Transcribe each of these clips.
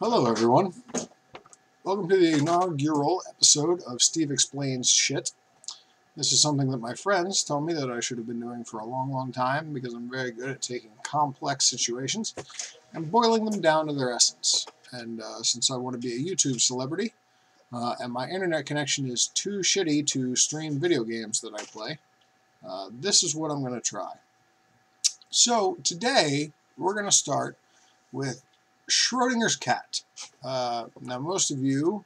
Hello everyone. Welcome to the inaugural episode of Steve Explains Shit. This is something that my friends tell me that I should have been doing for a long time because I'm very good at taking complex situations and boiling them down to their essence. And since I want to be a YouTube celebrity and my internet connection is too shitty to stream video games that I play, this is what I'm going to try. So today we're going to start with Schrödinger's cat. Now most of you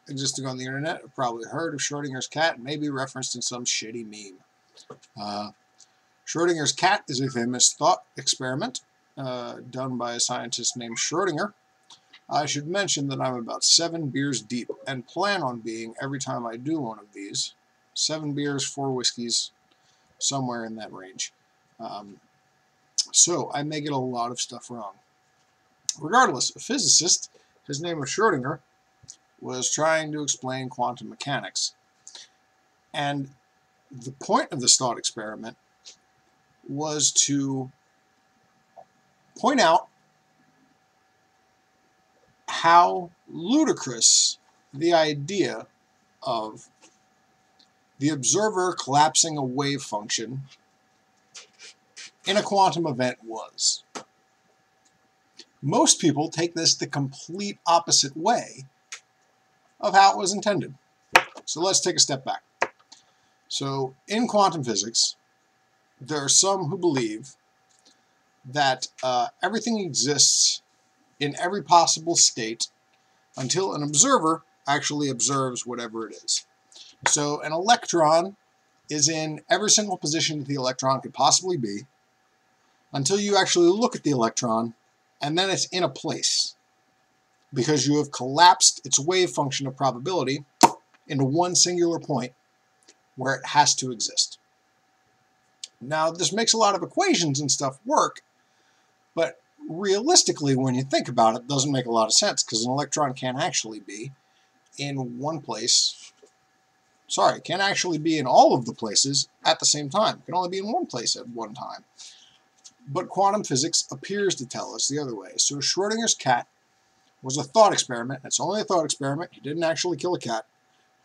existing on the internet have probably heard of Schrödinger's cat, maybe referenced in some shitty meme. Schrödinger's cat is a famous thought experiment done by a scientist named Schrödinger. I should mention that I'm about 7 beers deep and plan on being every time I do one of these. 7 beers, 4 whiskeys, somewhere in that range. So I may get a lot of stuff wrong. Regardless, a physicist, his name was Schrödinger, was trying to explain quantum mechanics. And the point of this thought experiment was to point out how ludicrous the idea of the observer collapsing a wave function in a quantum event was. Most people take this the complete opposite way of how it was intended. So let's take a step back. So in quantum physics, there are some who believe that everything exists in every possible state until an observer actually observes whatever it is. So an electron is in every single position that the electron could possibly be until you actually look at the electron, and then it's in a place because you have collapsed its wave function of probability into one singular point where it has to exist. Now, this makes a lot of equations and stuff work, but realistically, when you think about it, it doesn't make a lot of sense because an electron can't actually be in one place. Sorry, it can't actually be in all of the places at the same time. It can only be in one place at one time. But quantum physics appears to tell us the other way. So Schrödinger's cat was a thought experiment. It's only a thought experiment. He didn't actually kill a cat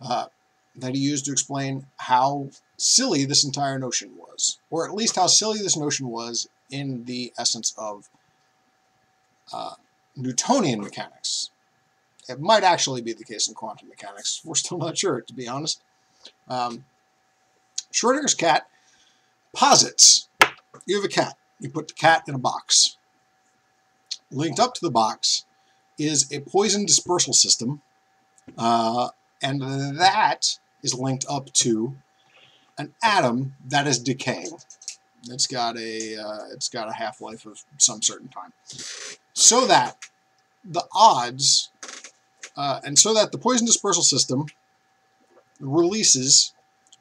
that he used to explain how silly this entire notion was, or at least how silly this notion was in the essence of Newtonian mechanics. It might actually be the case in quantum mechanics. We're still not sure, to be honest. Schrödinger's cat posits you have a cat. You put the cat in a box. Linked up to the box is a poison dispersal system, and that is linked up to an atom that is decaying. It's got a half-life of some certain time, so that the odds, and so that the poison dispersal system releases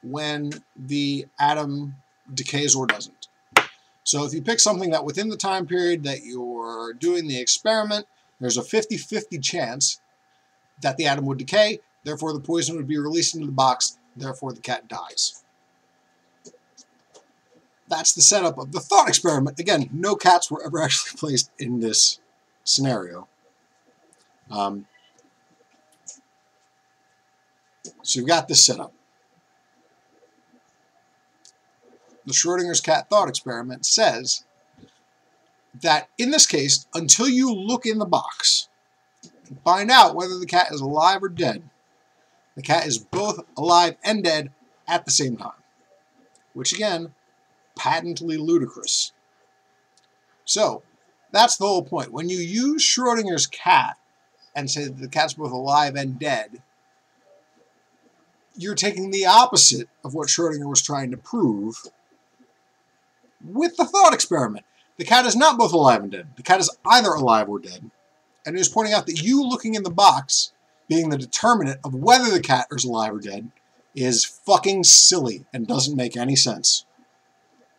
when the atom decays or doesn't. So if you pick something that within the time period that you're doing the experiment, there's a 50-50 chance that the atom would decay, therefore the poison would be released into the box, therefore the cat dies. That's the setup of the thought experiment. Again, no cats were ever actually placed in this scenario. So you've got this setup. The Schrödinger's cat thought experiment says that in this case, until you look in the box and find out whether the cat is alive or dead, the cat is both alive and dead at the same time, which again, patently ludicrous. So that's the whole point. When you use Schrödinger's cat and say that the cat's both alive and dead, you're taking the opposite of what Schrödinger was trying to prove with the thought experiment. The cat is not both alive and dead. The cat is either alive or dead. And he was pointing out that you looking in the box, being the determinant of whether the cat is alive or dead, is fucking silly and doesn't make any sense.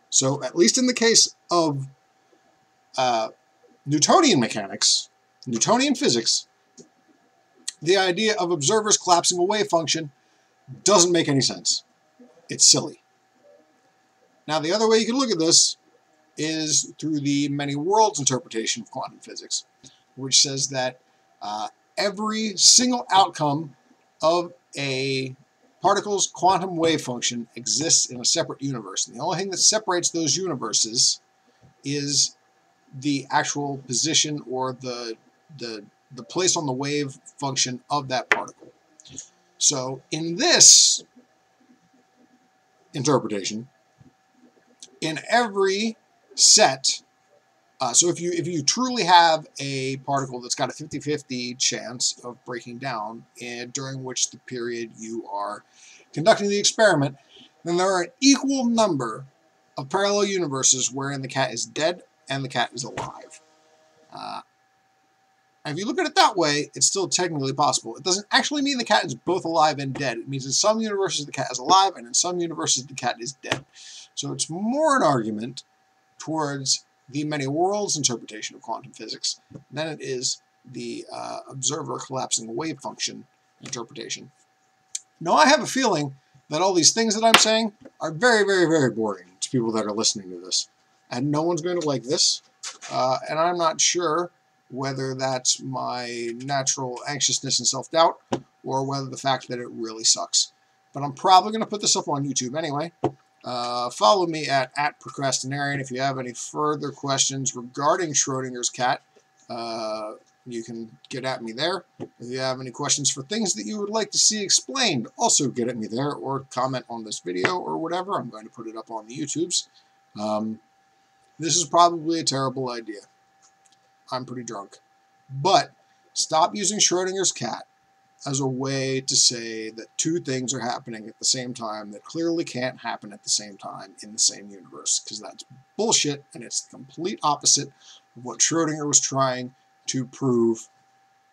So, at least in the case of Newtonian mechanics, Newtonian physics, the idea of observers collapsing a wave function doesn't make any sense. It's silly. Now, the other way you can look at this is through the many worlds interpretation of quantum physics, which says that Every single outcome of a particle's quantum wave function exists in a separate universe. And the only thing that separates those universes is the actual position or the place on the wave function of that particle. So in this interpretation, in every set, so if you truly have a particle that's got a 50-50 chance of breaking down during which the period you are conducting the experiment, then there are an equal number of parallel universes wherein the cat is dead and the cat is alive. If you look at it that way, it's still technically possible. It doesn't actually mean the cat is both alive and dead. It means in some universes the cat is alive, and in some universes the cat is dead. So it's more an argument towards the many worlds interpretation of quantum physics than it is the observer collapsing wave function interpretation. Now, I have a feeling that all these things that I'm saying are very, very, very boring to people that are listening to this. And no one's going to like this. And I'm not sure whether that's my natural anxiousness and self-doubt or whether the fact that it really sucks. But I'm probably going to put this up on YouTube anyway. Follow me at Procrastinarian if you have any further questions regarding Schrödinger's cat. You can get at me there. If you have any questions for things that you would like to see explained, also get at me there or comment on this video or whatever. I'm going to put it up on the YouTubes. This is probably a terrible idea. I'm pretty drunk. But stop using Schrödinger's cat as a way to say that two things are happening at the same time that clearly can't happen at the same time in the same universe, because that's bullshit, and it's the complete opposite of what Schrödinger was trying to prove.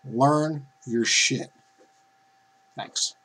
Learn your shit. Thanks.